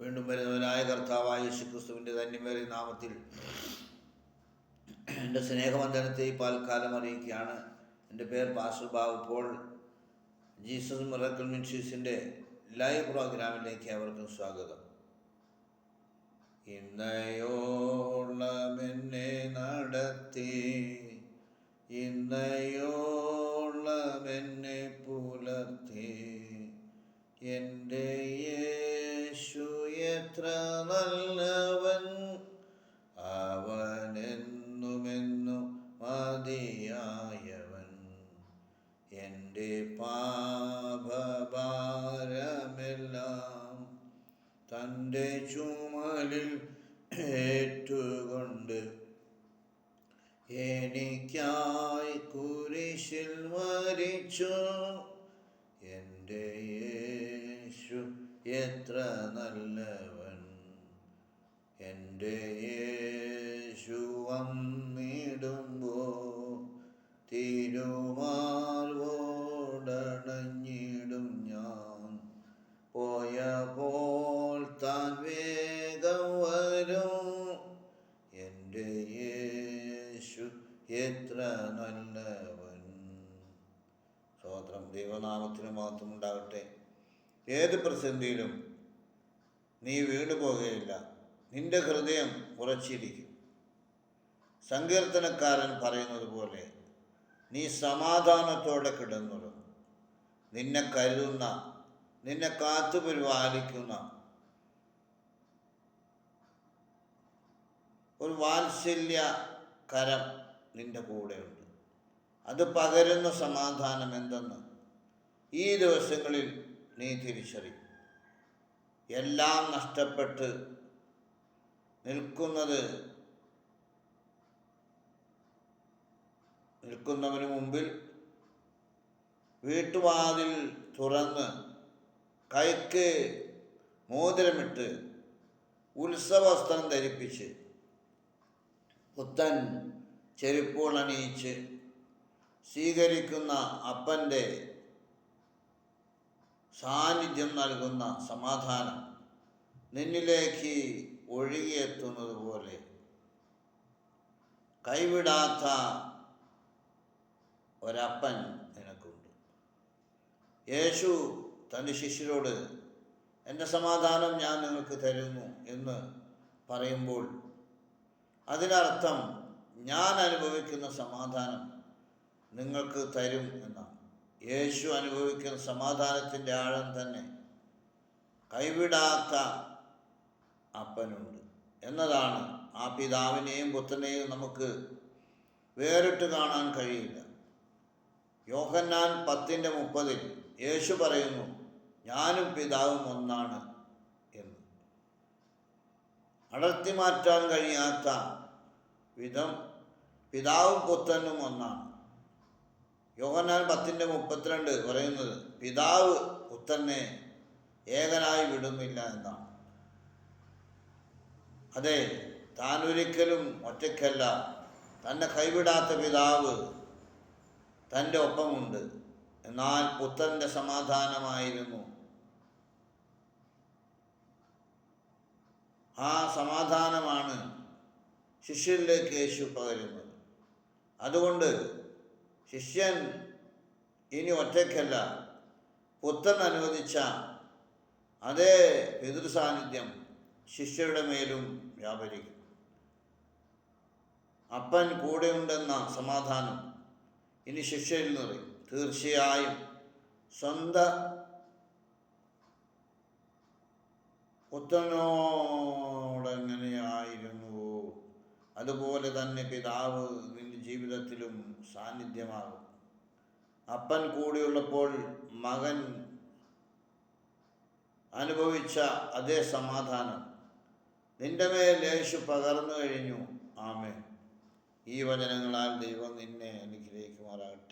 വീണ്ടും വരുന്നവനായ കർത്താവായ യേശുക്രിസ്തുവിൻ്റെ ധന്യമേറിയ നാമത്തിൽ എൻ്റെ സ്നേഹവന്ദനത്തെ ഈ പാൽക്കാലം അറിയിക്കുകയാണ്. എൻ്റെ പേര് pastor Babu Paul. Jesus Miracle മിനിസ്ട്രീസിൻ്റെ ലൈവ് പ്രോഗ്രാമിലേക്ക് അവർക്കും സ്വാഗതം. ഇന്നയോളം എന്നെ നടത്തി, ഇന്നയോളം എന്നെ പുലർത്തി, എൻ്റെ യേശു എത്ര നല്ലവൻ, അവനെന്നുമെന്നും മതിയായവൻ. എൻ്റെ പാപഭാരമെല്ലാം തൻ്റെ ചുമലിൽ ഏറ്റുകൊണ്ട് എനിക്കായി കുരിശിൽ മരിച്ചു. എൻ്റെ യേശു എത്ര നല്ലവൻ, എൻ്റെ യേശു വന്നിടുമ്പോൾ തിരുമാർവോടണഞ്ഞിടും ഞാൻ. പോയപ്പോൾ താൻ വേഗം വരും, എൻ്റെ യേശു എത്ര നല്ലവൻ. സ്തോത്രം. ദൈവനാമത്തിന് മഹത്വം ഉണ്ടാകട്ടെ. ഏത് പ്രതിസന്ധിയിലും നീ വീണു പോകുകയില്ല. നിന്റെ ഹൃദയം ഉറച്ചിരിക്കും. സങ്കീർത്തനക്കാരൻ പറയുന്നത് പോലെ നീ സമാധാനത്തോടെ കിടന്നുറങ്ങും. നിന്നെ കരുതുന്ന, നിന്നെ കാത്തുപരിപാലിക്കുന്ന ഒരു വാത്സല്യ കരം നിന്റെ കൂടെയുണ്ട്. അത് പകരുന്ന സമാധാനം എന്തെന്ന് ഈ ദിവസങ്ങളിൽ നീ തിരിച്ചറിയും. എല്ലാം നഷ്ടപ്പെട്ട് നിൽക്കുന്നവന് മുമ്പിൽ വീട്ടുവാതിൽ തുറന്ന് കൈക്ക് മോതിരമിട്ട് ഉത്സവവസ്ത്രം ധരിപ്പിച്ച് പുത്തൻ ചെരുപ്പുകൾ അണിയിച്ച് സ്വീകരിക്കുന്ന അപ്പൻ്റെ സാന്നിധ്യം നൽകുന്ന സമാധാനം നിന്നിലേക്ക് ഒഴുകിയെത്തുന്നത് പോലെ കൈവിടാത്ത ഒരപ്പൻ നിനക്കുണ്ട്. യേശു തൻ്റെ ശിഷ്യരോട് എൻ്റെ സമാധാനം ഞാൻ നിങ്ങൾക്ക് തരുന്നു എന്ന് പറയുമ്പോൾ അതിനർത്ഥം ഞാൻ അനുഭവിക്കുന്ന സമാധാനം നിങ്ങൾക്ക് തരും എന്നാണ്. യേശു അനുഭവിക്കുന്ന സമാധാനത്തിൻ്റെ ആഴം തന്നെ കൈവിടാത്ത അപ്പനുണ്ട് എന്നതാണ്. ആ പിതാവിനെയും പുത്രനെയും നമുക്ക് വേറിട്ട് കാണാൻ കഴിയില്ല. യോഹന്നാൻ 10:30 യേശു പറയുന്നു, ഞാനും പിതാവും ഒന്നാണ് എന്ന്. അടർത്തി മാറ്റാൻ കഴിയാത്ത വിധം പിതാവും പുത്രനും ഒന്നാണ്. യോഹന്നാൻ 10:32 പറയുന്നത് പിതാവ് പുത്രനെ ഏകനായി വിടുന്നില്ല എന്നാണ്. അതെ, താൻ ഒരിക്കലും ഒറ്റയ്ക്കല്ല. തന്നെ കൈവിടാത്ത പിതാവ് തൻ്റെ ഒപ്പമുണ്ട്. എന്നാൽ പുത്രൻ്റെ സമാധാനമായിരുന്നു. ആ സമാധാനമാണ് ശിഷ്യരിലേക്ക് യേശു പകരുന്നത്. അതുകൊണ്ട് ശിഷ്യൻ ഇനി ഒറ്റയ്ക്കല്ല. പുത്രൻ അനുവദിച്ച അതേ പിതൃസാന്നിധ്യം ശിഷ്യരുടെ മേലും വ്യാപരിക്കും. അപ്പൻ കൂടെയുണ്ടെന്ന സമാധാനം ഇനി ശിഷ്യരിൽ നിറയും. തീർച്ചയായും സ്വന്തം പുത്രനോടെങ്ങനെയായിരുന്നുവോ അതുപോലെ തന്നെ പിതാവ് നിന്റെ ജീവിതത്തിലും സാന്നിധ്യമാകും. അപ്പൻ കൂടെയുള്ളപ്പോൾ മകൻ അനുഭവിച്ച അതേ സമാധാനം നിന്റെ മേൽ യേശു പകർന്നു കഴിഞ്ഞു. ആമേൻ. ഈ വചനങ്ങളാൽ ദൈവം നിന്നെ അനുഗ്രഹിക്കുമാറാകട്ടെ.